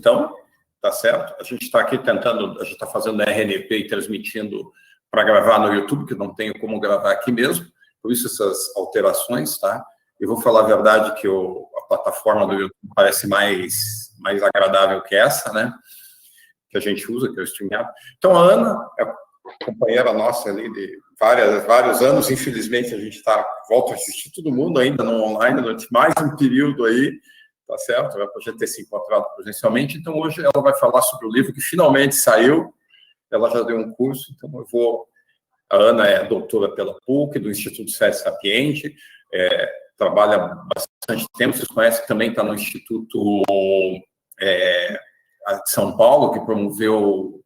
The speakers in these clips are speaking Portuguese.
então, tá certo? A gente está aqui tentando, a gente está fazendo RNP e transmitindo para gravar no YouTube, que não tenho como gravar aqui mesmo, por isso essas alterações, tá? Eu vou falar a verdade que a plataforma do YouTube parece mais agradável que essa, né? Que a gente usa, que é o StreamYard. Então, a Ana é companheira nossa ali de vários anos, infelizmente a gente volta a assistir todo mundo ainda no online durante mais um período aí, tá certo? Vai poder ter se encontrado presencialmente. Então, hoje ela vai falar sobre o livro que finalmente saiu. Ela já deu um curso, então a Ana é doutora pela PUC, do Instituto Sete Sapiente, trabalha bastante tempo, vocês conhecem, também está no Instituto de São Paulo, que promoveu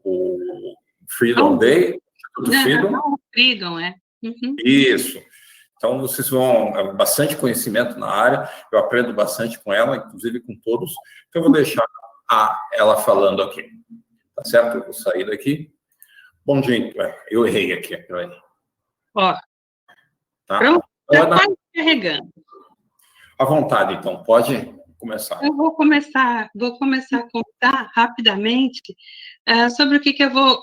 o Freedom Day, Instituto Freedom. Freedom, é. Uhum. Isso. Então, vocês vão... bastante conhecimento na área, eu aprendo bastante com ela, inclusive com todos. Então, eu vou deixar ela falando aqui. Tá certo? Eu vou sair daqui. Bom dia. Eu errei aqui. Peraí. Ó. Tá? Pronto, já Ana, está carregando. à vontade, então. Pode começar. Eu vou começar a contar rapidamente sobre o que eu vou...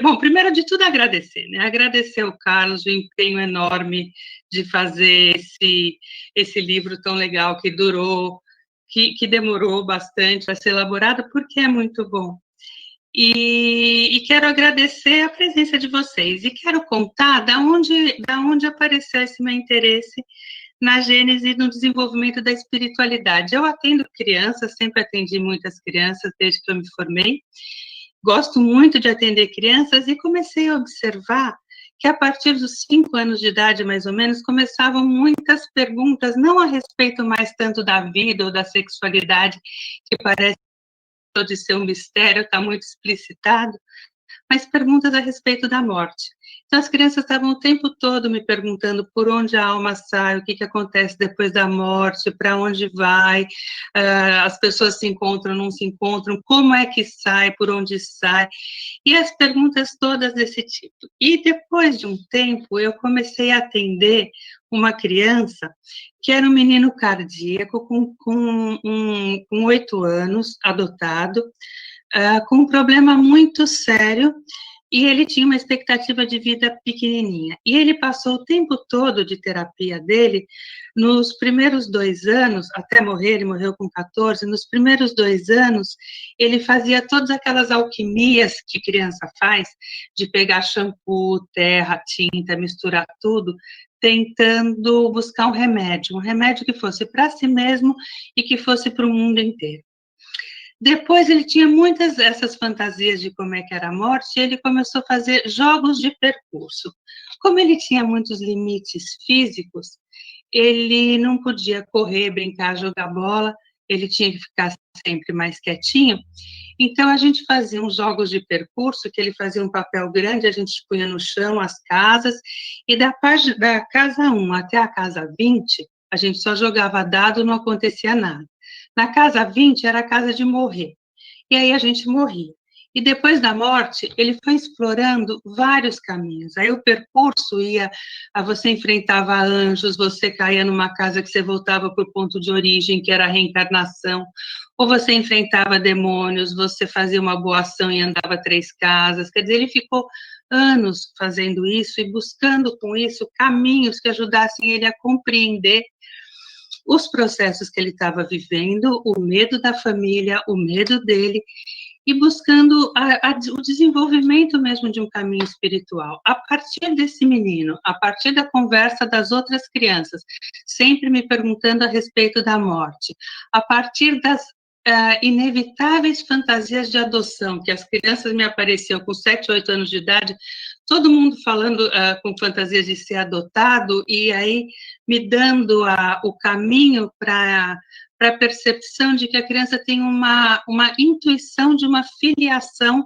Bom, primeiro de tudo, agradecer, né? Agradecer ao Carlos o empenho enorme de fazer esse livro tão legal que durou, que demorou bastante a ser elaborado, porque é muito bom. E quero agradecer a presença de vocês. E quero contar da onde apareceu esse meu interesse na gênese e no desenvolvimento da espiritualidade. Eu atendo crianças, sempre atendi muitas crianças desde que eu me formei. Gosto muito de atender crianças e comecei a observar que a partir dos 5 anos de idade, mais ou menos, começavam muitas perguntas, não a respeito mais tanto da vida ou da sexualidade, que parece de ser um mistério, está muito explicitado, mas perguntas a respeito da morte. Então, as crianças estavam o tempo todo me perguntando por onde a alma sai, o que acontece depois da morte, para onde vai, as pessoas se encontram, não se encontram, como é que sai, por onde sai, e as perguntas todas desse tipo. E depois de um tempo, eu comecei a atender uma criança que era um menino cardíaco com 8 anos, adotado, com um problema muito sério, e ele tinha uma expectativa de vida pequenininha. E ele passou o tempo todo de terapia dele, nos primeiros 2 anos, até morrer, ele morreu com 14, nos primeiros 2 anos, ele fazia todas aquelas alquimias que criança faz, de pegar shampoo, terra, tinta, misturar tudo, tentando buscar um remédio que fosse para si mesmo e que fosse para o mundo inteiro. Depois ele tinha muitas dessas fantasias de como é que era a morte, e ele começou a fazer jogos de percurso. Como ele tinha muitos limites físicos, ele não podia correr, brincar, jogar bola, ele tinha que ficar sempre mais quietinho. Então, a gente fazia uns jogos de percurso, que ele fazia um papel grande, a gente punha no chão as casas, e da casa 1 até a casa 20, a gente só jogava dado, não acontecia nada. Na casa 20 era a casa de morrer, e aí a gente morria. E depois da morte, ele foi explorando vários caminhos. Aí o percurso você enfrentava anjos, você caía numa casa que você voltava para o ponto de origem, que era a reencarnação, ou você enfrentava demônios, você fazia uma boa ação e andava 3 casas. Quer dizer, ele ficou anos fazendo isso e buscando com isso caminhos que ajudassem ele a compreender os processos que ele estava vivendo, o medo da família, o medo dele, e buscando o desenvolvimento mesmo de um caminho espiritual. A partir desse menino, a partir da conversa das outras crianças, sempre me perguntando a respeito da morte, a partir das inevitáveis fantasias de adoção, que as crianças me apareciam com 7, 8 anos de idade, todo mundo falando com fantasias de ser adotado, e aí me dando o caminho para a percepção de que a criança tem uma intuição de uma filiação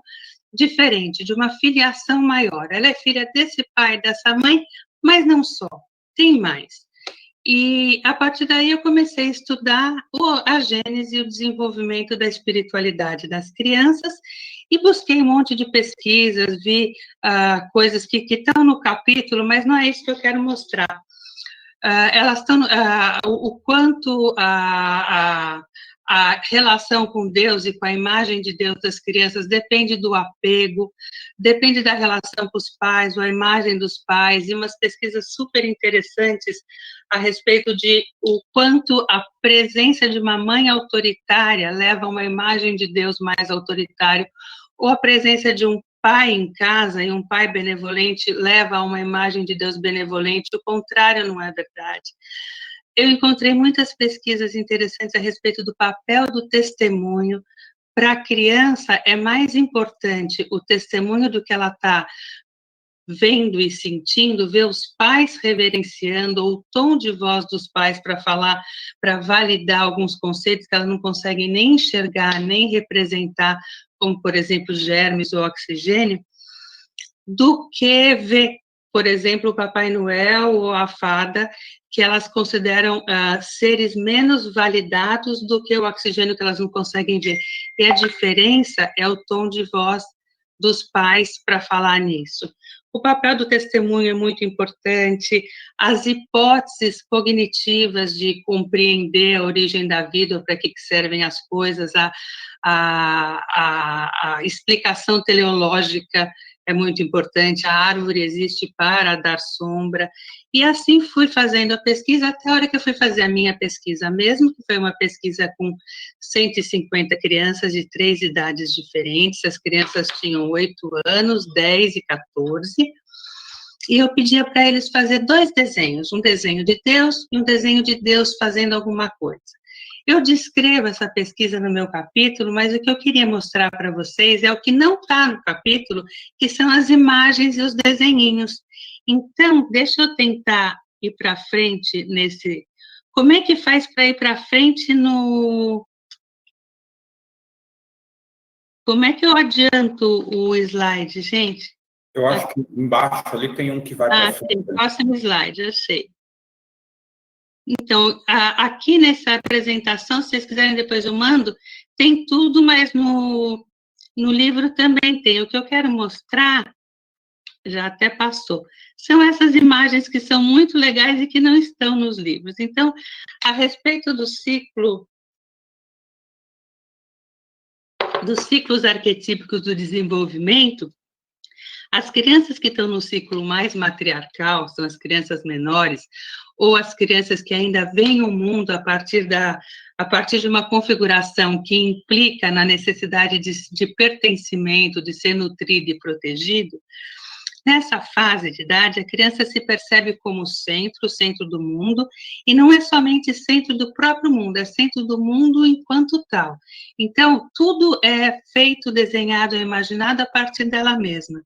diferente, de uma filiação maior. Ela é filha desse pai, dessa mãe, mas não só, tem mais. E, a partir daí, eu comecei a estudar a gênese e o desenvolvimento da espiritualidade das crianças e busquei um monte de pesquisas, vi coisas que estão no capítulo, mas não é isso que eu quero mostrar. Elas estão, o quanto a relação com Deus e com a imagem de Deus das crianças depende do apego, depende da relação com os pais, ou a imagem dos pais, e umas pesquisas super interessantes a respeito de o quanto a presença de uma mãe autoritária leva a uma imagem de Deus mais autoritário, ou a presença de um pai em casa e um pai benevolente leva a uma imagem de Deus benevolente, o contrário não é verdade. Eu encontrei muitas pesquisas interessantes a respeito do papel do testemunho. Para a criança, é mais importante o testemunho do que ela está vendo e sentindo, ver os pais reverenciando, ou o tom de voz dos pais para falar, para validar alguns conceitos que ela não consegue nem enxergar, nem representar, como, por exemplo, germes ou oxigênio, do que ver, por exemplo, o Papai Noel ou a fada, que elas consideram seres menos validados do que o oxigênio que elas não conseguem ver. E a diferença é o tom de voz dos pais para falar nisso. O papel do testemunho é muito importante, as hipóteses cognitivas de compreender a origem da vida, para que servem as coisas, a explicação teleológica é muito importante, a árvore existe para dar sombra, e assim fui fazendo a pesquisa, até a hora que eu fui fazer a minha pesquisa mesmo, que foi uma pesquisa com 150 crianças de 3 idades diferentes, as crianças tinham 8 anos, 10 e 14, e eu pedia para eles fazer 2 desenhos, um desenho de Deus e um desenho de Deus fazendo alguma coisa. Eu descrevo essa pesquisa no meu capítulo, mas o que eu queria mostrar para vocês é o que não está no capítulo, que são as imagens e os desenhinhos. Então, deixa eu tentar ir para frente nesse... Como é que faz para ir para frente no... Como é que eu adianto o slide, gente? Eu acho que embaixo ali tem um que vai para frente. Próximo slide, eu sei. Então, aqui nessa apresentação, se vocês quiserem depois eu mando, tem tudo, mas no livro também tem. O que eu quero mostrar, já até passou, são essas imagens que são muito legais e que não estão nos livros. Então, a respeito dos ciclos arquetípicos do desenvolvimento, as crianças que estão no ciclo mais matriarcal, são as crianças menores, ou as crianças que ainda veem o mundo a partir de uma configuração que implica na necessidade de pertencimento, de ser nutrido e protegido, nessa fase de idade, a criança se percebe como o centro do mundo, e não é somente centro do próprio mundo, é centro do mundo enquanto tal. Então, tudo é feito, desenhado, imaginado a partir dela mesma.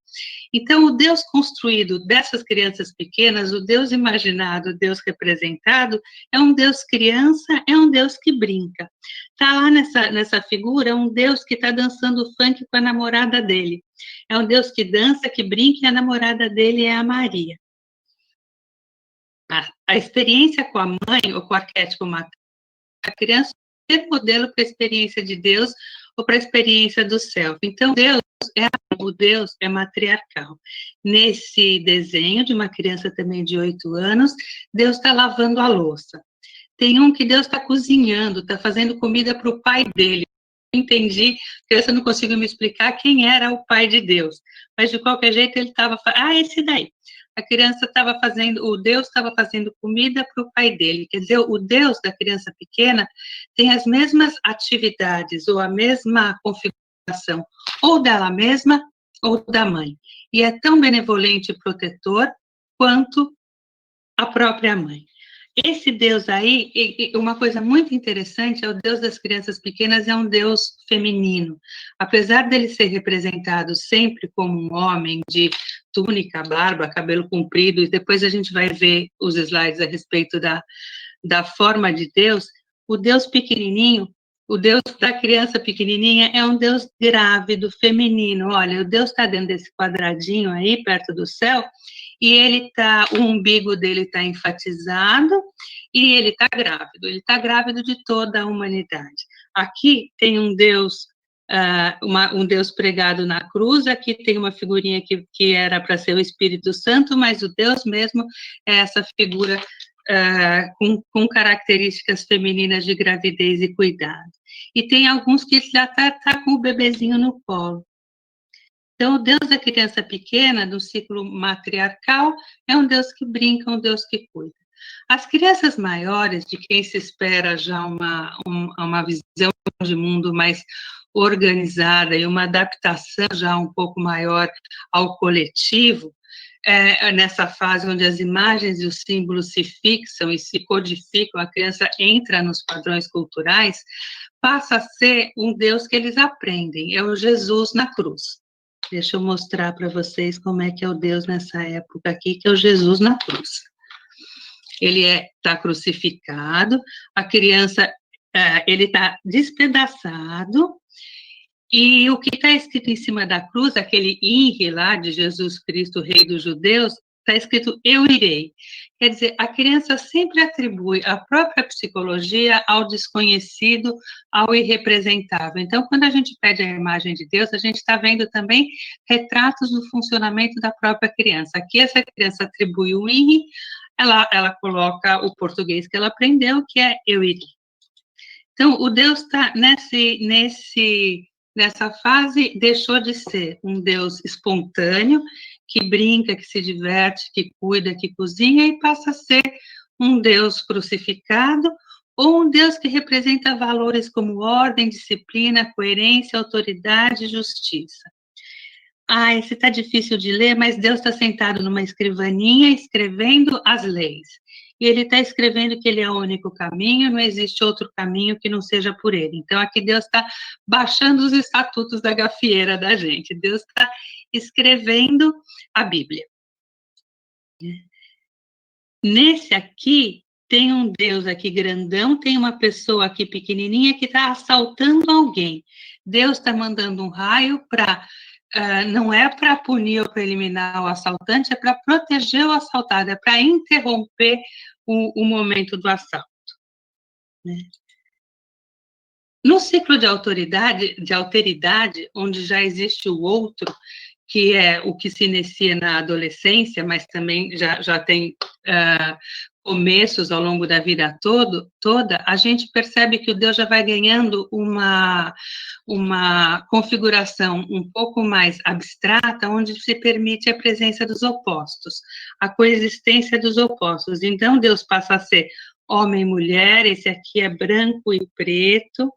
Então, o Deus construído dessas crianças pequenas, o Deus imaginado, o Deus representado, é um Deus criança, é um Deus que brinca. Está lá nessa figura um Deus que está dançando funk com a namorada dele. É um Deus que dança, que brinca, e a namorada dele é a Maria. A experiência com a mãe, ou com o arquétipo materno, a criança é modelo para a experiência de Deus ou para a experiência do self. Então, o Deus é matriarcal. Nesse desenho de uma criança também de 8 anos, Deus está lavando a louça. Tem um que Deus está cozinhando, está fazendo comida para o pai dele. Eu entendi, eu não consigo me explicar quem era o pai de Deus, mas de qualquer jeito ele estava... esse daí. A criança estava fazendo, o Deus estava fazendo comida para o pai dele. Quer dizer, o Deus da criança pequena tem as mesmas atividades ou a mesma configuração, ou dela mesma ou da mãe. E é tão benevolente e protetor quanto a própria mãe. Esse Deus aí, uma coisa muito interessante, é o Deus das crianças pequenas, é um Deus feminino. Apesar dele ser representado sempre como um homem de túnica, barba, cabelo comprido, e depois a gente vai ver os slides a respeito da forma de Deus, o Deus pequenininho, o Deus da criança pequenininha é um Deus grávido, feminino. Olha, o Deus está dentro desse quadradinho aí, perto do céu, e o umbigo dele está enfatizado, e ele está grávido de toda a humanidade. Aqui tem um Deus, um Deus pregado na cruz, aqui tem uma figurinha que era para ser o Espírito Santo, mas o Deus mesmo é essa figura com características femininas de gravidez e cuidado. e tem alguns que já tá com o bebezinho no colo. Então, o Deus da criança pequena, do ciclo matriarcal, é um Deus que brinca, um Deus que cuida. As crianças maiores, de quem se espera já uma visão de mundo mais organizada e uma adaptação já um pouco maior ao coletivo, nessa fase onde as imagens e os símbolos se fixam e se codificam, a criança entra nos padrões culturais, passa a ser um Deus que eles aprendem, é o Jesus na cruz. Deixa eu mostrar para vocês como é que é o Deus nessa época aqui, que é o Jesus na cruz. Ele está crucificado, a criança, ele está despedaçado, e o que está escrito em cima da cruz, aquele INRI lá de Jesus Cristo, Rei dos Judeus, está escrito eu irei. Quer dizer, a criança sempre atribui a própria psicologia ao desconhecido, ao irrepresentável. Então, quando a gente pede a imagem de Deus, a gente está vendo também retratos do funcionamento da própria criança. Aqui essa criança atribui o INRI, ela coloca o português que ela aprendeu, que é eu irei. Então, o Deus está nessa fase, deixou de ser um Deus espontâneo, que brinca, que se diverte, que cuida, que cozinha, e passa a ser um Deus crucificado, ou um Deus que representa valores como ordem, disciplina, coerência, autoridade e justiça. Esse está difícil de ler, mas Deus está sentado numa escrivaninha escrevendo as leis. E ele está escrevendo que ele é o único caminho, não existe outro caminho que não seja por ele. Então, aqui Deus está baixando os estatutos da gafieira da gente. Deus está escrevendo a Bíblia. Nesse aqui, tem um Deus aqui grandão, tem uma pessoa aqui pequenininha que está assaltando alguém. Deus está mandando um raio para... não é para punir ou para eliminar o assaltante, é para proteger o assaltado, é para interromper o momento do assalto. Né? No ciclo de alteridade, onde já existe o outro, que é o que se inicia na adolescência, mas também já tem começos ao longo da vida toda, a gente percebe que o Deus já vai ganhando uma configuração um pouco mais abstrata, onde se permite a presença dos opostos, a coexistência dos opostos. Então, Deus passa a ser homem e mulher, esse aqui é branco e preto,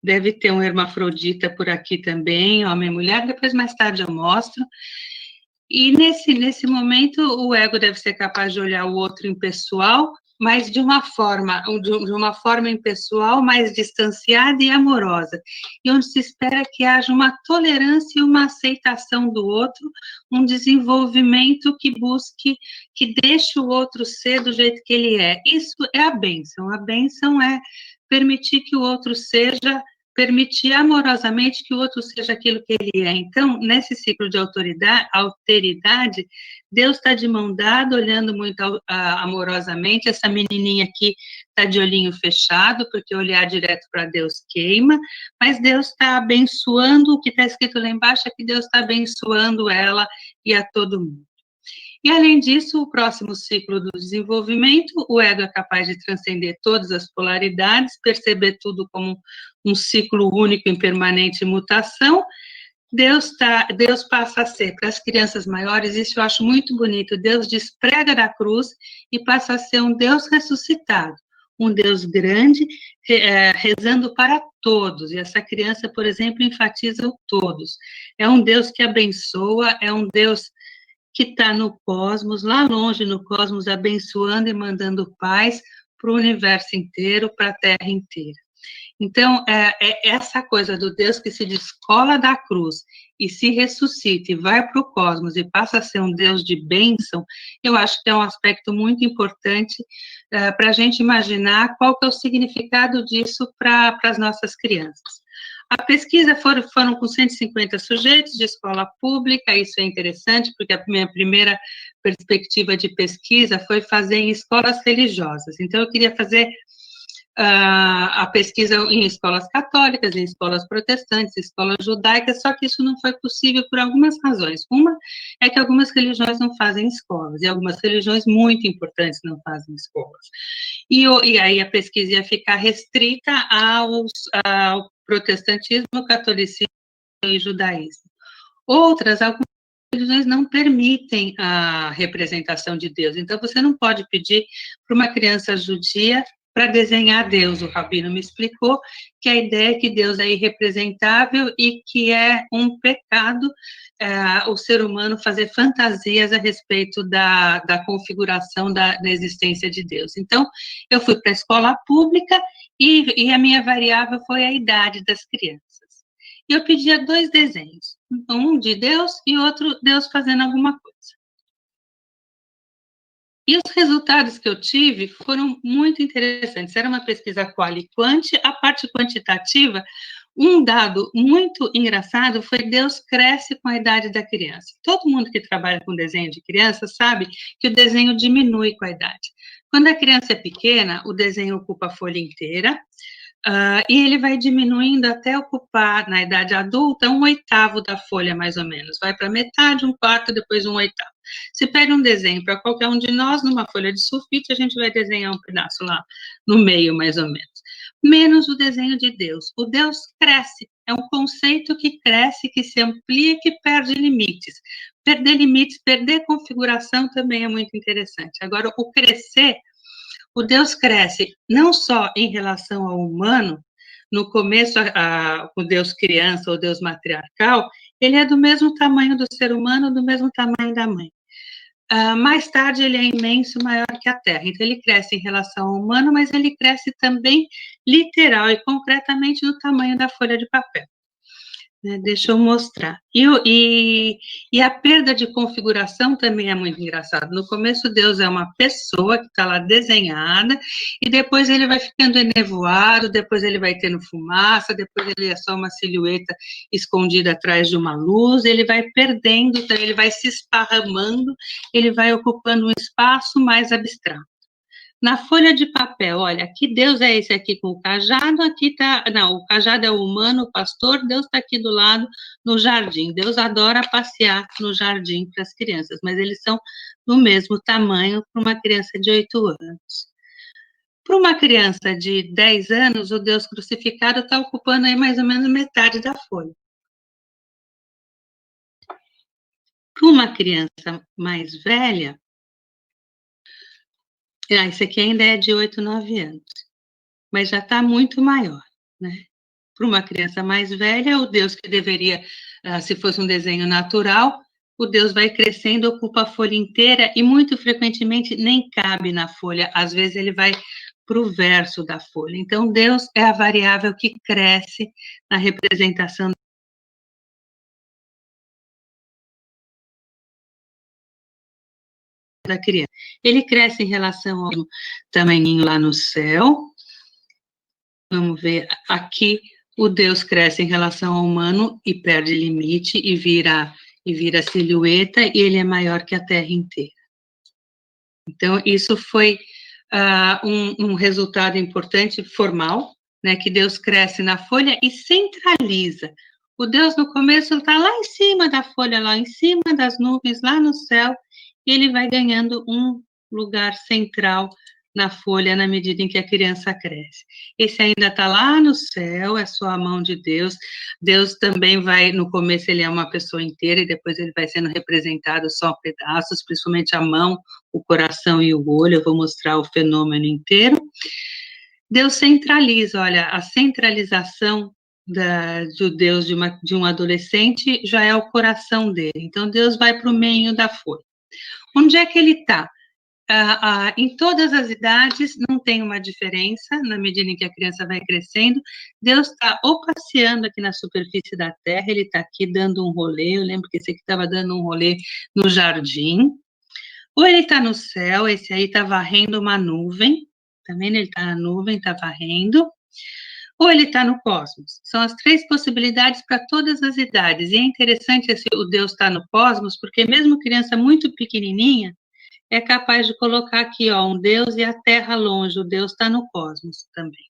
deve ter um hermafrodita por aqui também, homem e mulher, depois mais tarde eu mostro. E nesse momento o ego deve ser capaz de olhar o outro impessoal, mas de uma forma impessoal mais distanciada e amorosa, e onde se espera que haja uma tolerância e uma aceitação do outro, um desenvolvimento que busque, que deixe o outro ser do jeito que ele é. Isso é a bênção é permitir que o outro seja, permitir amorosamente que o outro seja aquilo que ele é. Então, nesse ciclo de alteridade, Deus está de mão dada, olhando muito amorosamente, essa menininha aqui está de olhinho fechado, porque olhar direto para Deus queima, mas Deus está abençoando, o que está escrito lá embaixo é que Deus está abençoando ela e a todo mundo. E, além disso, o próximo ciclo do desenvolvimento, o ego é capaz de transcender todas as polaridades, perceber tudo como um ciclo único em permanente mutação. Deus passa a ser, para as crianças maiores, isso eu acho muito bonito, Deus desprega da cruz e passa a ser um Deus ressuscitado, um Deus grande, rezando para todos, e essa criança, por exemplo, enfatiza o todos. É um Deus que abençoa, é um Deus que está no cosmos, lá longe no cosmos, abençoando e mandando paz para o universo inteiro, para a Terra inteira. Então, essa coisa do Deus que se descola da cruz e se ressuscita e vai para o cosmos e passa a ser um Deus de bênção, eu acho que é um aspecto muito importante para a gente imaginar qual que é o significado disso para as nossas crianças. A pesquisa foram com 150 sujeitos de escola pública, isso é interessante, porque a minha primeira perspectiva de pesquisa foi fazer em escolas religiosas. Então, eu queria fazer a pesquisa em escolas católicas, em escolas protestantes, escolas judaicas, só que isso não foi possível por algumas razões. Uma é que algumas religiões não fazem escolas, e algumas religiões muito importantes não fazem escolas. e aí a pesquisa ia ficar restrita ao protestantismo, catolicismo e judaísmo. Algumas religiões não permitem a representação de Deus, então você não pode pedir para uma criança judia para desenhar Deus. O rabino me explicou que a ideia é que Deus é irrepresentável e que é um pecado o ser humano fazer fantasias a respeito da configuração da existência de Deus. Então, eu fui para a escola pública e a minha variável foi a idade das crianças. E eu pedia 2 desenhos, um de Deus e outro Deus fazendo alguma coisa. E os resultados que eu tive foram muito interessantes. Era uma pesquisa qual e quant, a parte quantitativa, um dado muito engraçado foi Deus cresce com a idade da criança. Todo mundo que trabalha com desenho de criança sabe que o desenho diminui com a idade. Quando a criança é pequena, o desenho ocupa a folha inteira, e ele vai diminuindo até ocupar, na idade adulta, 1/8 da folha, mais ou menos. Vai para metade, 1/4, depois 1/8. Se pega um desenho para qualquer um de nós, numa folha de sulfite, a gente vai desenhar um pedaço lá no meio, mais ou menos. Menos o desenho de Deus. O Deus cresce. É um conceito que cresce, que se amplia, que perde limites. Perder limites, perder configuração também é muito interessante. Agora, o crescer, o Deus cresce não só em relação ao humano, no começo, o Deus criança ou Deus matriarcal, ele é do mesmo tamanho do ser humano, do mesmo tamanho da mãe. Mais tarde, ele é imenso, maior que a Terra. Então, ele cresce em relação ao humano, mas ele cresce também literal e concretamente no tamanho da folha de papel. Deixa eu mostrar. E a perda de configuração também é muito engraçado. No começo, Deus é uma pessoa que está lá desenhada, e depois ele vai ficando enevoado, depois ele vai tendo fumaça, depois ele é só uma silhueta escondida atrás de uma luz, ele vai perdendo, então ele vai se esparramando, ele vai ocupando um espaço mais abstrato. Na folha de papel, olha, aqui Deus é esse aqui com o cajado, aqui tá, não, o cajado é o humano, o pastor, Deus está aqui do lado, no jardim. Deus adora passear no jardim para as crianças, mas eles são do mesmo tamanho para uma criança de 8 anos. Para uma criança de 10 anos, o Deus crucificado está ocupando aí mais ou menos metade da folha. Para uma criança mais velha, esse aqui ainda é de 8, 9 anos, mas já está muito maior, né? Para uma criança mais velha, o Deus que deveria, se fosse um desenho natural, o Deus vai crescendo, ocupa a folha inteira e muito frequentemente nem cabe na folha, às vezes ele vai para o verso da folha. Então, Deus é a variável que cresce na representação da criança. Ele cresce em relação ao tamanhinho lá no céu. Vamos ver, aqui o Deus cresce em relação ao humano e perde limite e vira silhueta, e ele é maior que a Terra inteira. Então, isso foi um resultado importante, formal, né, que Deus cresce na folha e centraliza. O Deus, no começo, está lá em cima da folha, lá em cima das nuvens, lá no céu, e ele vai ganhando um lugar central na folha na medida em que a criança cresce. Esse ainda está lá no céu, é só a mão de Deus. Deus também vai, no começo ele é uma pessoa inteira, e depois ele vai sendo representado só pedaços, principalmente a mão, o coração e o olho. Eu vou mostrar o fenômeno inteiro. Deus centraliza, olha, a centralização do Deus de um adolescente já é o coração dele. Então, Deus vai para o meio da folha. Onde é que ele está? Em todas as idades, não tem uma diferença, na medida em que a criança vai crescendo. Deus está ou passeando aqui na superfície da Terra, ele está aqui dando um rolê, eu lembro que esse aqui estava dando um rolê no jardim, ou ele está no céu, esse aí está varrendo uma nuvem, também ele está na nuvem, está varrendo, ou ele está no cosmos. São as 3 possibilidades para todas as idades, e é interessante o Deus estar no cosmos, porque mesmo criança muito pequenininha, é capaz de colocar aqui, ó, um Deus e a Terra longe, o Deus está no cosmos também,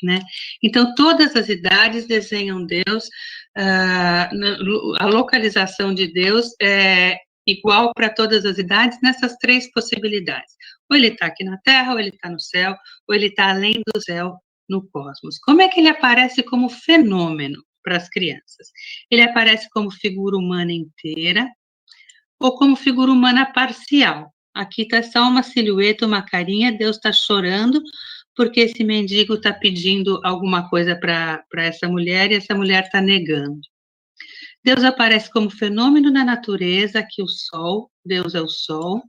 né? Então, todas as idades desenham Deus, a localização de Deus é igual para todas as idades nessas 3 possibilidades. Ou ele está aqui na Terra, ou ele está no céu, ou ele está além do céu, no cosmos. Como é que ele aparece como fenômeno para as crianças? Ele aparece como figura humana inteira ou como figura humana parcial. Aqui está só uma silhueta, uma carinha, Deus está chorando porque esse mendigo está pedindo alguma coisa para essa mulher e essa mulher está negando. Deus aparece como fenômeno da natureza, aqui o sol, Deus é o sol.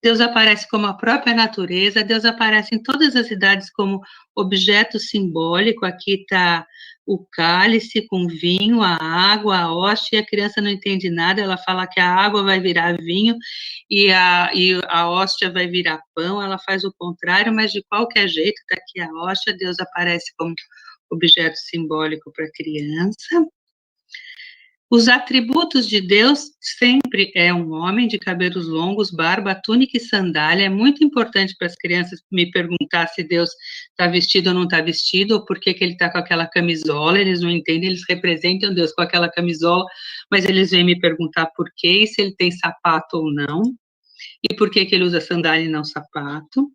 Deus aparece como a própria natureza, Deus aparece em todas as idades como objeto simbólico, aqui está o cálice com vinho, a água, a hóstia, e a criança não entende nada, ela fala que a água vai virar vinho e a hóstia vai virar pão, ela faz o contrário, mas de qualquer jeito, está aqui a hóstia, Deus aparece como objeto simbólico para a criança. Os atributos de Deus sempre é um homem de cabelos longos, barba, túnica e sandália. É muito importante para as crianças me perguntar se Deus está vestido ou não está vestido, ou por que ele está com aquela camisola. Eles não entendem, eles representam Deus com aquela camisola, mas eles vêm me perguntar por quê, e se ele tem sapato ou não, e por que ele usa sandália e não sapato.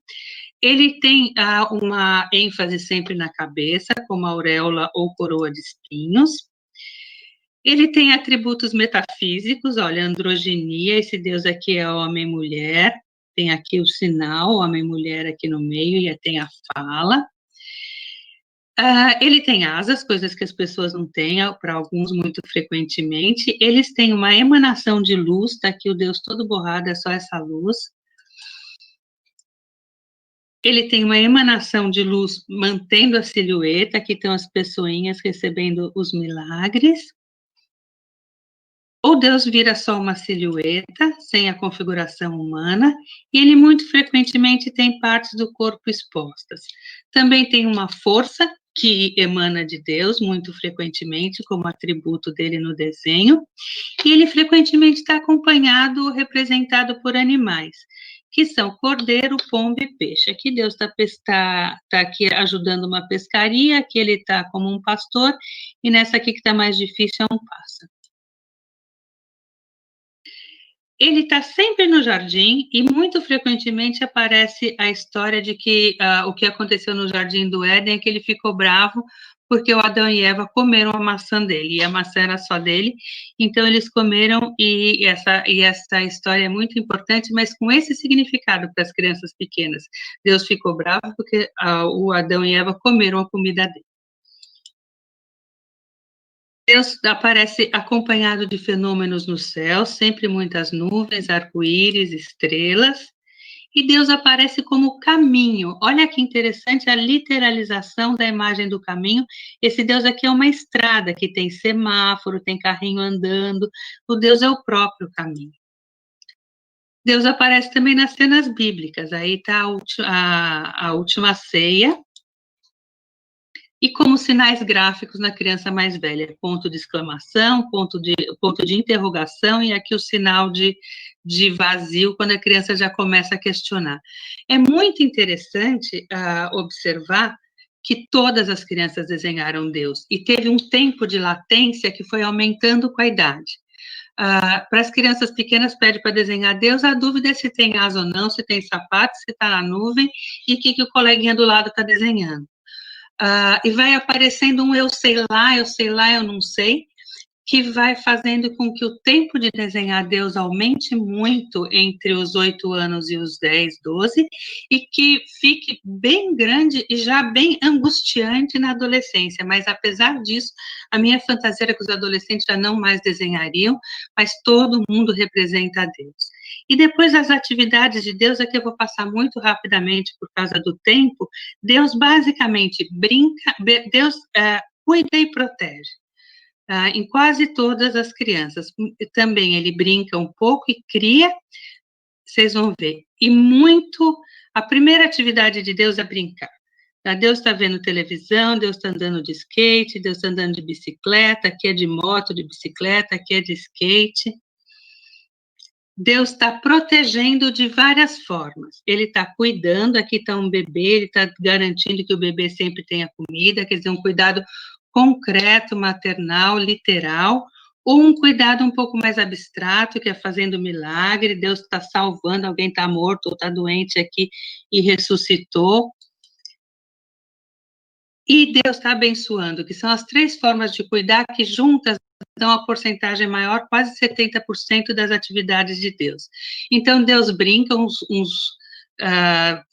Ele tem uma ênfase sempre na cabeça, como auréola ou coroa de espinhos. Ele tem atributos metafísicos, olha, androginia, esse Deus aqui é homem e mulher, tem aqui o sinal, homem e mulher aqui no meio, e tem a fala. Ele tem asas, coisas que as pessoas não têm, para alguns muito frequentemente. Eles têm uma emanação de luz, está aqui o Deus todo borrado, é só essa luz. Ele tem uma emanação de luz mantendo a silhueta, aqui estão as pessoinhas recebendo os milagres. Ou Deus vira só uma silhueta, sem a configuração humana, e ele muito frequentemente tem partes do corpo expostas. Também tem uma força que emana de Deus, muito frequentemente, como atributo dele no desenho, e ele frequentemente está acompanhado ou representado por animais, que são cordeiro, pombo e peixe. Aqui Deus está aqui ajudando uma pescaria, aqui ele está como um pastor, e nessa aqui que está mais difícil é um pássaro. Ele está sempre no jardim e muito frequentemente aparece a história de que o que aconteceu no jardim do Éden é que ele ficou bravo porque o Adão e Eva comeram a maçã dele, e a maçã era só dele, então eles comeram, e essa história é muito importante, mas com esse significado para as crianças pequenas. Deus ficou bravo porque o Adão e Eva comeram a comida dele. Deus aparece acompanhado de fenômenos no céu, sempre muitas nuvens, arco-íris, estrelas, e Deus aparece como caminho. Olha que interessante a literalização da imagem do caminho. Esse Deus aqui é uma estrada, que tem semáforo, tem carrinho andando, o Deus é o próprio caminho. Deus aparece também nas cenas bíblicas, aí está a última ceia, e como sinais gráficos na criança mais velha, ponto de exclamação, ponto de interrogação, e aqui o sinal de vazio, quando a criança já começa a questionar. É muito interessante observar que todas as crianças desenharam Deus, e teve um tempo de latência que foi aumentando com a idade. Para as crianças pequenas, pede para desenhar Deus, a dúvida é se tem asa ou não, se tem sapato, se está na nuvem, e o que o coleguinha do lado está desenhando. E vai aparecendo um eu sei lá, eu não sei, que vai fazendo com que o tempo de desenhar Deus aumente muito entre os 8 anos e os 10, 12, e que fique bem grande e já bem angustiante na adolescência, mas apesar disso, a minha fantasia era que os adolescentes já não mais desenhariam, mas todo mundo representa a Deus. E depois as atividades de Deus, aqui eu vou passar muito rapidamente por causa do tempo. Deus basicamente brinca, Deus cuida e protege. Em quase todas as crianças. Também ele brinca um pouco e cria, vocês vão ver. E muito, a primeira atividade de Deus é brincar. Deus está vendo televisão, Deus está andando de skate, Deus está andando de bicicleta, aqui é de moto, de bicicleta, aqui é de skate. Deus está protegendo de várias formas. Ele está cuidando, aqui está um bebê, ele está garantindo que o bebê sempre tenha comida, quer dizer, um cuidado concreto, maternal, literal, ou um cuidado um pouco mais abstrato, que é fazendo milagre, Deus está salvando, alguém está morto ou está doente aqui e ressuscitou, e Deus está abençoando, que são as 3 formas de cuidar que juntas dão a porcentagem maior, quase 70% das atividades de Deus. Então, Deus brinca uns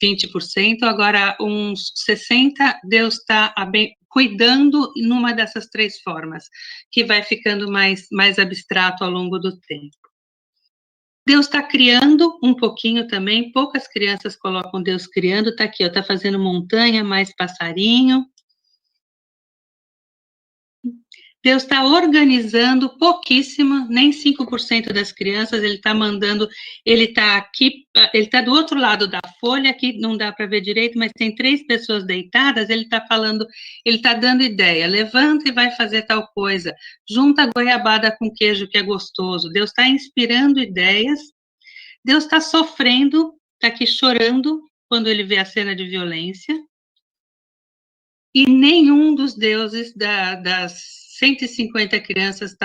20%, agora uns 60%, Deus está cuidando numa dessas 3 formas, que vai ficando mais abstrato ao longo do tempo. Deus está criando um pouquinho também, poucas crianças colocam Deus criando, está aqui, está fazendo montanha, mais passarinho. Deus está organizando pouquíssimo, nem 5% das crianças, ele está mandando, ele está aqui, ele está do outro lado da folha, aqui não dá para ver direito, mas tem 3 pessoas deitadas, ele está falando, ele está dando ideia, levanta e vai fazer tal coisa, junta goiabada com queijo que é gostoso, Deus está inspirando ideias, Deus está sofrendo, está aqui chorando quando ele vê a cena de violência, e nenhum dos deuses das 150 crianças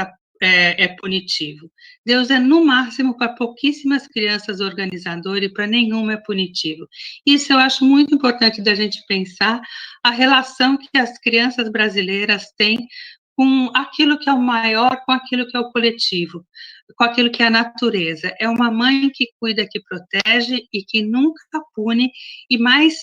é punitivo. Deus é, no máximo, para pouquíssimas crianças organizador e para nenhuma é punitivo. Isso eu acho muito importante da gente pensar a relação que as crianças brasileiras têm com aquilo que é o maior, com aquilo que é o coletivo, com aquilo que é a natureza. É uma mãe que cuida, que protege e que nunca pune, e mais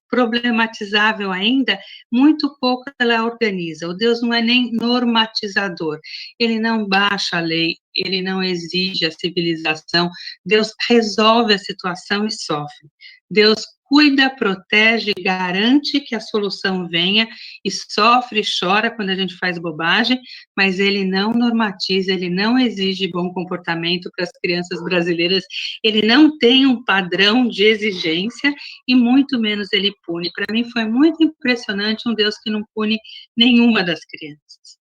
problematizável ainda, muito pouco ela organiza. O Deus não é nem normatizador, ele não baixa a lei, ele não exige a civilização, Deus resolve a situação e sofre. Deus cuida, protege, garante que a solução venha e sofre e chora quando a gente faz bobagem, mas ele não normatiza, ele não exige bom comportamento para as crianças brasileiras, ele não tem um padrão de exigência e muito menos ele pune. Para mim foi muito impressionante um Deus que não pune nenhuma das crianças.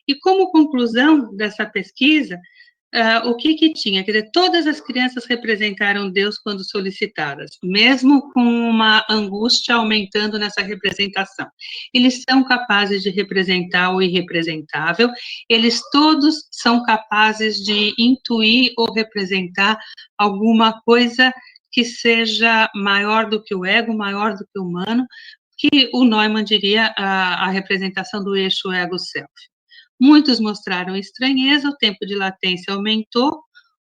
E como conclusão dessa pesquisa, o que tinha? Quer dizer, todas as crianças representaram Deus quando solicitadas, mesmo com uma angústia aumentando nessa representação. Eles são capazes de representar o irrepresentável, eles todos são capazes de intuir ou representar alguma coisa que seja maior do que o ego, maior do que o humano, que o Neumann diria a representação do eixo ego-self. Muitos mostraram estranheza, o tempo de latência aumentou,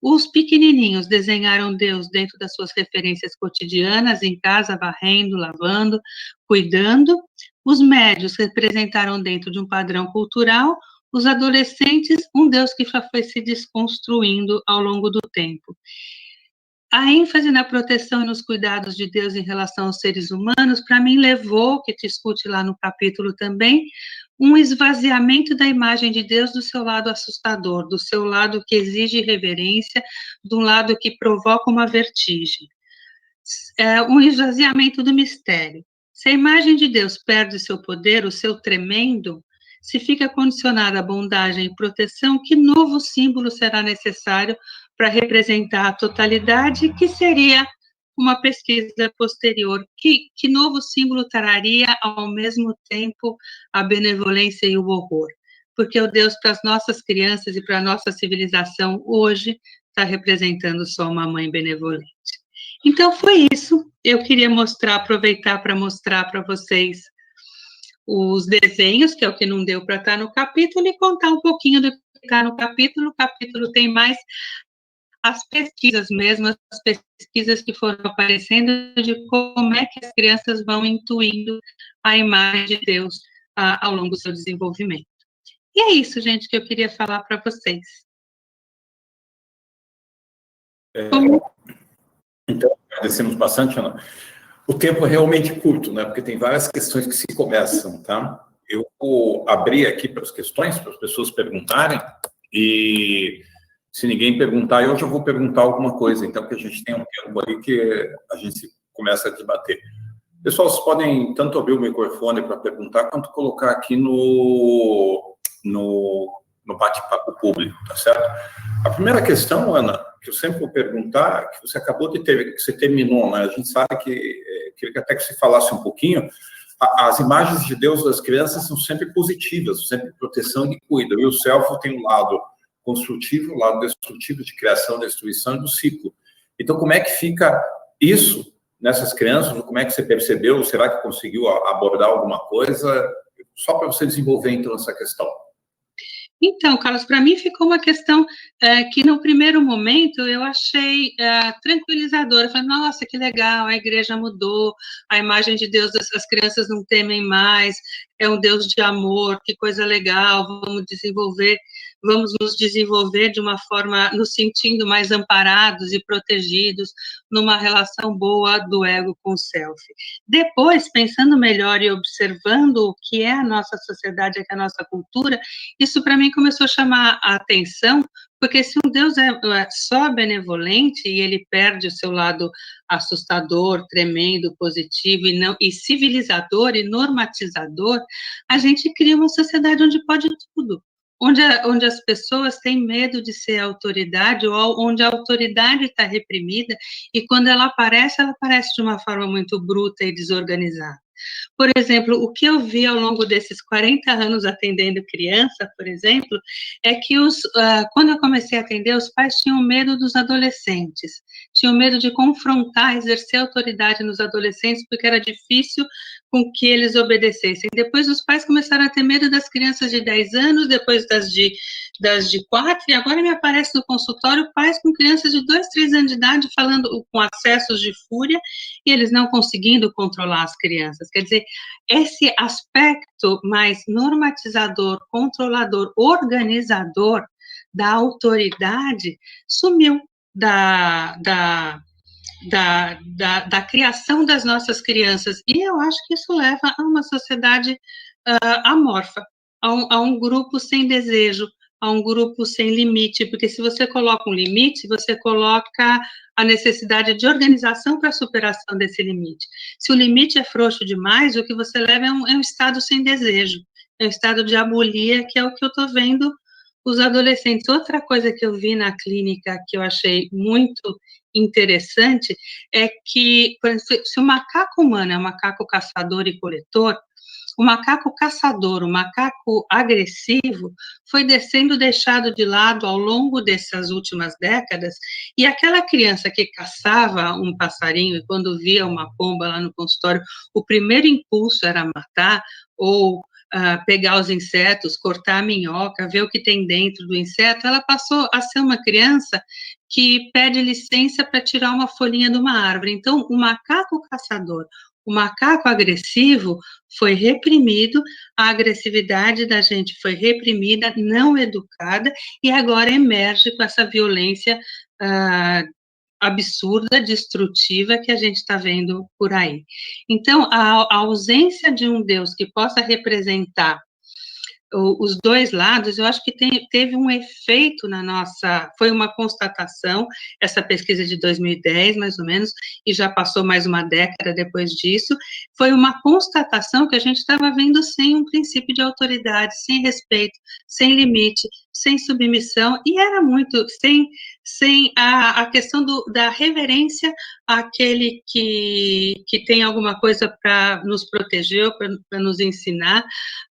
os pequenininhos desenharam Deus dentro das suas referências cotidianas, em casa, varrendo, lavando, cuidando, os médios representaram dentro de um padrão cultural, os adolescentes, um Deus que já foi se desconstruindo ao longo do tempo. A ênfase na proteção e nos cuidados de Deus em relação aos seres humanos, para mim, levou, que discute lá no capítulo também, um esvaziamento da imagem de Deus do seu lado assustador, do seu lado que exige reverência, do lado que provoca uma vertigem. Um esvaziamento do mistério. Se a imagem de Deus perde seu poder, o seu tremendo, se fica condicionada à bondade e proteção, que novo símbolo será necessário para representar a totalidade, que seria uma pesquisa posterior? Que novo símbolo traria ao mesmo tempo a benevolência e o horror? Porque o Deus para as nossas crianças e para a nossa civilização hoje está representando só uma mãe benevolente. Então foi isso, eu queria aproveitar para mostrar para vocês os desenhos, que é o que não deu para estar no capítulo, e contar um pouquinho do que está no capítulo. O capítulo tem mais as pesquisas mesmo, as pesquisas que foram aparecendo de como é que as crianças vão intuindo a imagem de Deus ao longo do seu desenvolvimento. E é isso, gente, que eu queria falar para vocês. Então, agradecemos bastante, Ana. O tempo é realmente curto, né? Porque tem várias questões que se começam, tá? Eu vou abrir aqui para as questões, para as pessoas perguntarem, e se ninguém perguntar, eu já vou perguntar alguma coisa, então que a gente tem um tempo ali que a gente começa a debater. Pessoal, vocês podem tanto abrir o microfone para perguntar, quanto colocar aqui no bate-papo público, tá certo? A primeira questão, Ana, que eu sempre vou perguntar, que você acabou de ter, que você terminou, né? A gente sabe que queria até que você falasse um pouquinho as imagens de Deus das crianças são sempre positivas, sempre proteção e cuida. E o self tem um lado construtivo, um lado destrutivo, de criação, destruição e do ciclo. Então, como é que fica isso nessas crianças? Como é que você percebeu? Será que conseguiu abordar alguma coisa? Só para você desenvolver, então, essa questão. Então, Carlos, para mim ficou uma questão que no primeiro momento eu achei tranquilizadora. Eu falei, nossa, que legal, a igreja mudou, a imagem de Deus, as crianças não temem mais, é um Deus de amor, que coisa legal, vamos nos desenvolver de uma forma, nos sentindo mais amparados e protegidos, numa relação boa do ego com o self. Depois, pensando melhor e observando o que é a nossa sociedade, a nossa cultura, isso para mim começou a chamar a atenção, porque se um Deus é só benevolente e ele perde o seu lado assustador, tremendo, positivo e civilizador e normatizador, a gente cria uma sociedade onde pode tudo, onde as pessoas têm medo de ser autoridade, ou onde a autoridade está reprimida, e quando ela aparece de uma forma muito bruta e desorganizada. Por exemplo, o que eu vi ao longo desses 40 anos atendendo criança, por exemplo, é que quando eu comecei a atender, os pais tinham medo dos adolescentes, tinham medo de confrontar, exercer autoridade nos adolescentes, porque era difícil com que eles obedecessem. Depois os pais começaram a ter medo das crianças de 10 anos, depois das de 4, e agora me aparece no consultório pais com crianças de 2, 3 anos de idade falando com acessos de fúria, e eles não conseguindo controlar as crianças. Quer dizer, esse aspecto mais normatizador, controlador, organizador da autoridade sumiu da criação das nossas crianças. E eu acho que isso leva a uma sociedade amorfa, a um grupo sem desejo, a um grupo sem limite, porque se você coloca um limite, você coloca a necessidade de organização para a superação desse limite. Se o limite é frouxo demais, o que você leva é um estado sem desejo, é um estado de abulia, que é o que eu estou vendo os adolescentes. Outra coisa que eu vi na clínica, que eu achei muito interessante, é que, por exemplo, se o macaco humano é um macaco caçador e coletor, o macaco caçador, o macaco agressivo, foi sendo deixado de lado ao longo dessas últimas décadas, e aquela criança que caçava um passarinho e quando via uma pomba lá no consultório, o primeiro impulso era matar, ou pegar os insetos, cortar a minhoca, ver o que tem dentro do inseto, ela passou a ser uma criança que pede licença para tirar uma folhinha de uma árvore. Então, o macaco caçador, o macaco agressivo foi reprimido, a agressividade da gente foi reprimida, não educada, e agora emerge com essa violência absurda, destrutiva que a gente está vendo por aí. Então, a ausência de um Deus que possa representar os dois lados, eu acho que teve um efeito na nossa, foi uma constatação, essa pesquisa de 2010, mais ou menos, e já passou mais uma década depois disso, foi uma constatação que a gente estava vendo sem um princípio de autoridade, sem respeito, sem limite, sem submissão, e era muito, sem a questão da reverência àquele que tem alguma coisa para nos proteger, para nos ensinar,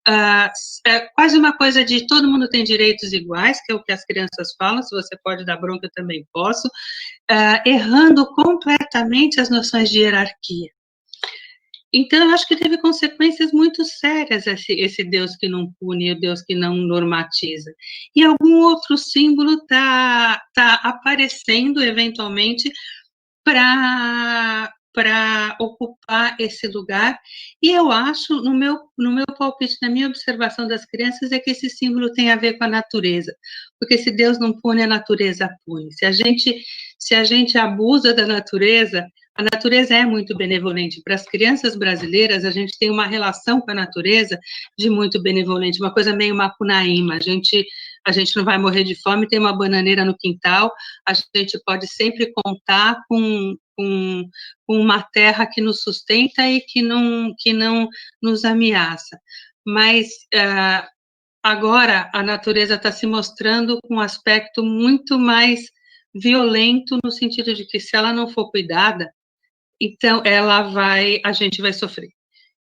é quase uma coisa de todo mundo tem direitos iguais, que é o que as crianças falam, se você pode dar bronca, eu também posso, errando completamente as noções de hierarquia. Então, eu acho que teve consequências muito sérias esse Deus que não pune, o Deus que não normatiza. E algum outro símbolo está aparecendo, eventualmente, para ocupar esse lugar, e eu acho, no meu palpite, na minha observação das crianças, é que esse símbolo tem a ver com a natureza, porque se Deus não pune, a natureza pune. Se a gente abusa da natureza, a natureza é muito benevolente. Para as crianças brasileiras, a gente tem uma relação com a natureza de muito benevolente, uma coisa meio macunaíma, a gente não vai morrer de fome, tem uma bananeira no quintal, a gente pode sempre contar com uma terra que nos sustenta e que não nos ameaça. Mas agora a natureza está se mostrando com um aspecto muito mais violento, no sentido de que se ela não for cuidada, então a gente vai sofrer.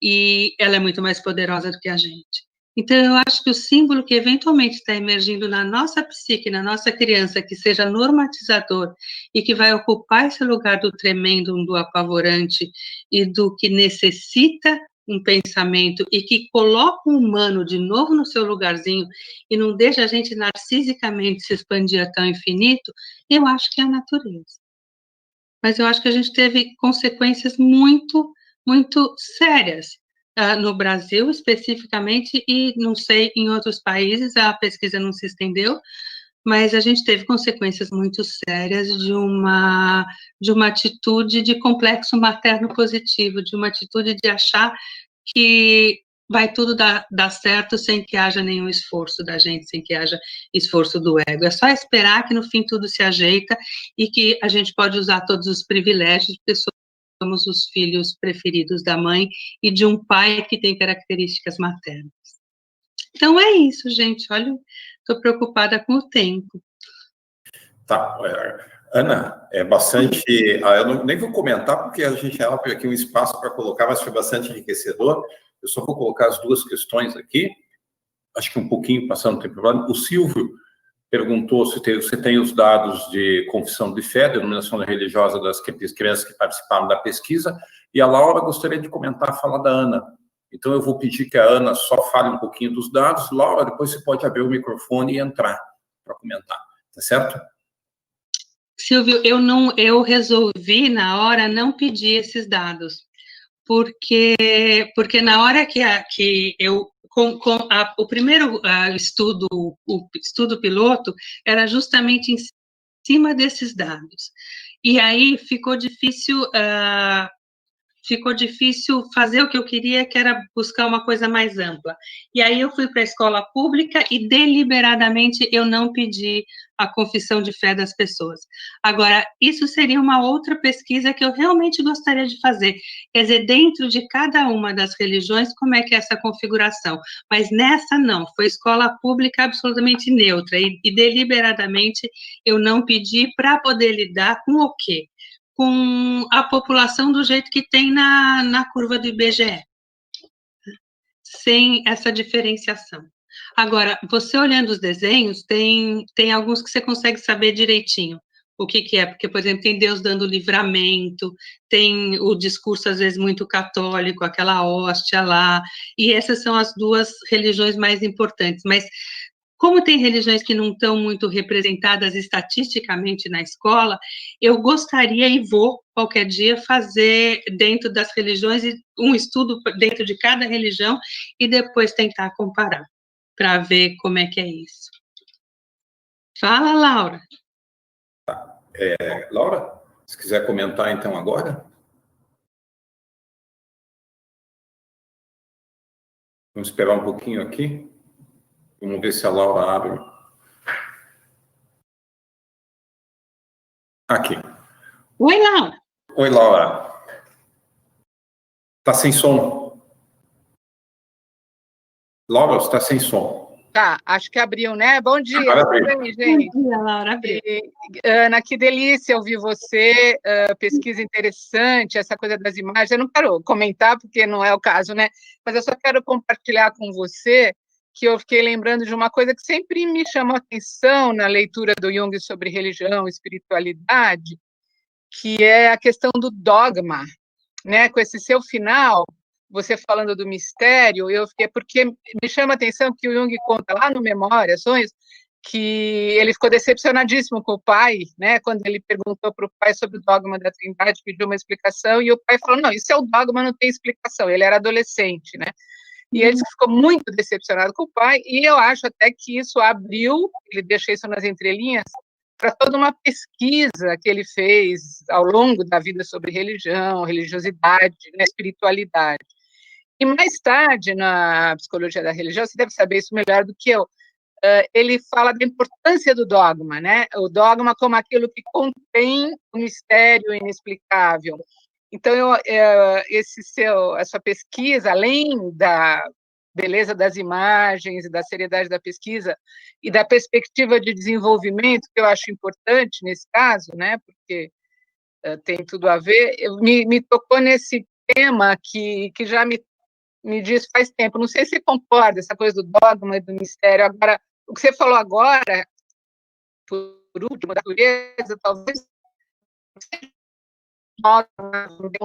e ela é muito mais poderosa do que a gente. Então, eu acho que o símbolo que eventualmente está emergindo na nossa psique, na nossa criança, que seja normatizador e que vai ocupar esse lugar do tremendo, do apavorante e do que necessita um pensamento e que coloca o humano de novo no seu lugarzinho e não deixa a gente narcisicamente se expandir até o infinito, eu acho que é a natureza. Mas eu acho que a gente teve consequências muito, muito sérias no Brasil, especificamente, e não sei, em outros países, a pesquisa não se estendeu, mas a gente teve consequências muito sérias de uma atitude de complexo materno positivo, de uma atitude de achar que vai tudo dar certo sem que haja nenhum esforço da gente, sem que haja esforço do ego. É só esperar que no fim tudo se ajeita e que a gente pode usar todos os privilégios, porque somos os filhos preferidos da mãe e de um pai que tem características maternas. Então é isso, gente. Olha, estou preocupada com o tempo. Tá, Ana, é bastante. Eu nem vou comentar, porque a gente abre aqui um espaço para colocar, mas foi bastante enriquecedor. Eu só vou colocar as duas questões aqui, acho que um pouquinho passando o tempo. O Silvio perguntou se você tem os dados de confissão de fé, denominação religiosa das crianças que participaram da pesquisa, e a Laura gostaria de comentar, falar da Ana. Então, eu vou pedir que a Ana só fale um pouquinho dos dados. Laura, depois você pode abrir o microfone e entrar para comentar, tá certo? Silvio, eu resolvi na hora não pedir esses dados, porque na hora que eu o primeiro o estudo piloto era justamente em cima desses dados, e aí ficou difícil fazer o que eu queria, que era buscar uma coisa mais ampla. E aí eu fui para a escola pública e deliberadamente eu não pedi a confissão de fé das pessoas. Agora, isso seria uma outra pesquisa que eu realmente gostaria de fazer, quer dizer, dentro de cada uma das religiões, como é que é essa configuração. Mas nessa não, foi escola pública absolutamente neutra, e deliberadamente eu não pedi para poder lidar com o quê? Com a população do jeito que tem na curva do IBGE, sem essa diferenciação. Agora, você olhando os desenhos, tem alguns que você consegue saber direitinho o que é, porque, por exemplo, tem Deus dando livramento, tem o discurso, às vezes, muito católico, aquela hóstia lá, e essas são as duas religiões mais importantes, mas como tem religiões que não estão muito representadas estatisticamente na escola, eu gostaria e vou, qualquer dia, fazer dentro das religiões um estudo dentro de cada religião e depois tentar comparar, para ver como é que é isso. Fala, Laura. Laura, se quiser comentar então agora. Vamos esperar um pouquinho aqui. Vamos ver se a Laura abre. Aqui. Oi, Laura. Oi, Laura. Está sem som. Laura, você está sem som. Tá, acho que abriu, né? Bom dia. Tudo bem, gente? Bom dia, Laura. Abriu. Ana, que delícia ouvir você, pesquisa interessante, essa coisa das imagens. Eu não quero comentar, porque não é o caso, né? Mas eu só quero compartilhar com você que eu fiquei lembrando de uma coisa que sempre me chamou a atenção na leitura do Jung sobre religião e espiritualidade, que é a questão do dogma, né? Com esse seu final, você falando do mistério, eu fiquei, porque me chama a atenção que o Jung conta lá no Memórias, que ele ficou decepcionadíssimo com o pai, né, quando ele perguntou para o pai sobre o dogma da Trindade, pediu uma explicação, e o pai falou, não, isso é o dogma, não tem explicação, ele era adolescente, né, e ele ficou muito decepcionado com o pai, e eu acho até que isso abriu, ele deixa isso nas entrelinhas, para toda uma pesquisa que ele fez ao longo da vida sobre religião, religiosidade, né, espiritualidade. E mais tarde, na psicologia da religião, você deve saber isso melhor do que eu, ele fala da importância do dogma, né? O dogma como aquilo que contém o mistério inexplicável. Então, essa pesquisa, além da beleza das imagens e da seriedade da pesquisa e da perspectiva de desenvolvimento, que eu acho importante nesse caso, né? Porque tem tudo a ver, me tocou nesse tema que já me me diz faz tempo. Não sei se você concorda, essa coisa do dogma e do mistério. Agora, o que você falou agora, por último, da natureza, talvez não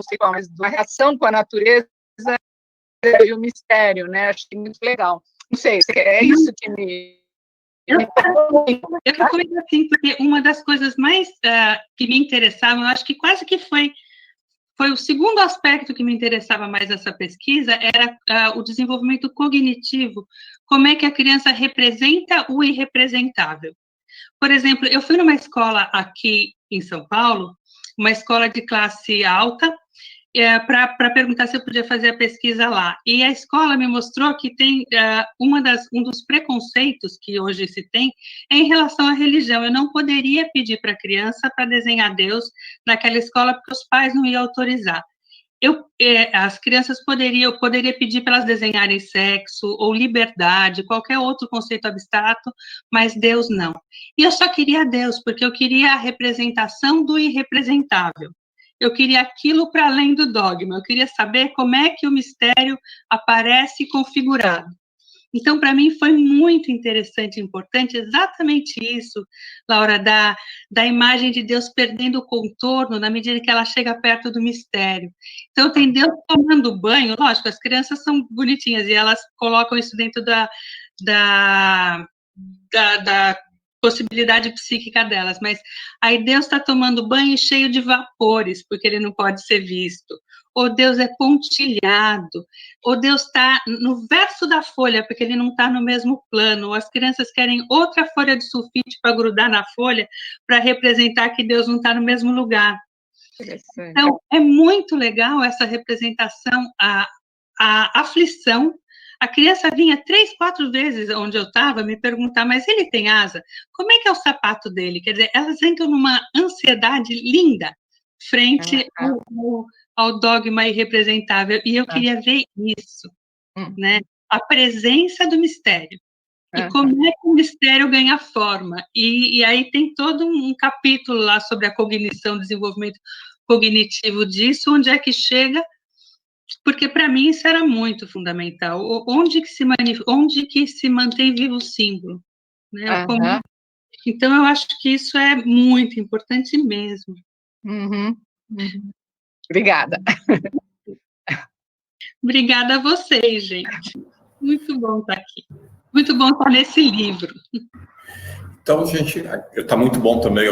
sei qual, mas uma reação com a natureza e o mistério, né? Acho que é muito legal. Não sei, é isso que me... Eu recomendo assim, porque uma das coisas mais que me interessavam, eu acho que quase que foi o segundo aspecto que me interessava mais nessa pesquisa, era o desenvolvimento cognitivo, como é que a criança representa o irrepresentável. Por exemplo, eu fui numa escola aqui em São Paulo, uma escola de classe alta, para perguntar se eu podia fazer a pesquisa lá. E a escola me mostrou que tem um dos preconceitos que hoje se tem é em relação à religião. Eu não poderia pedir para a criança para desenhar Deus naquela escola, porque os pais não iam autorizar. As crianças eu poderia pedir para elas desenharem sexo ou liberdade, qualquer outro conceito abstrato, mas Deus não. E eu só queria Deus, porque eu queria a representação do irrepresentável. Eu queria aquilo para além do dogma, eu queria saber como é que o mistério aparece configurado. Então, para mim, foi muito interessante e importante exatamente isso, Laura, da imagem de Deus perdendo o contorno na medida que ela chega perto do mistério. Então, tem Deus tomando banho, lógico, as crianças são bonitinhas e elas colocam isso dentro da possibilidade psíquica delas, mas aí Deus está tomando banho cheio de vapores, porque ele não pode ser visto, ou Deus é pontilhado, ou Deus está no verso da folha, porque ele não está no mesmo plano, ou as crianças querem outra folha de sulfite para grudar na folha, para representar que Deus não está no mesmo lugar. Então, é muito legal essa representação, a aflição. A criança vinha 3, 4 vezes onde eu estava me perguntar, mas ele tem asa? Como é que é o sapato dele? Quer dizer, elas entram numa ansiedade linda frente ao dogma irrepresentável, e eu queria ver isso, né? A presença do mistério. E como é que o mistério ganha forma? E aí tem todo um capítulo lá sobre a cognição, desenvolvimento cognitivo disso, onde é que chega, porque para mim isso era muito fundamental. Onde que se mantém vivo o símbolo? Né? Então, eu acho que isso é muito importante mesmo. Obrigada. Obrigada a vocês, gente. Muito bom estar aqui. Muito bom estar nesse livro. Então, gente, está muito bom também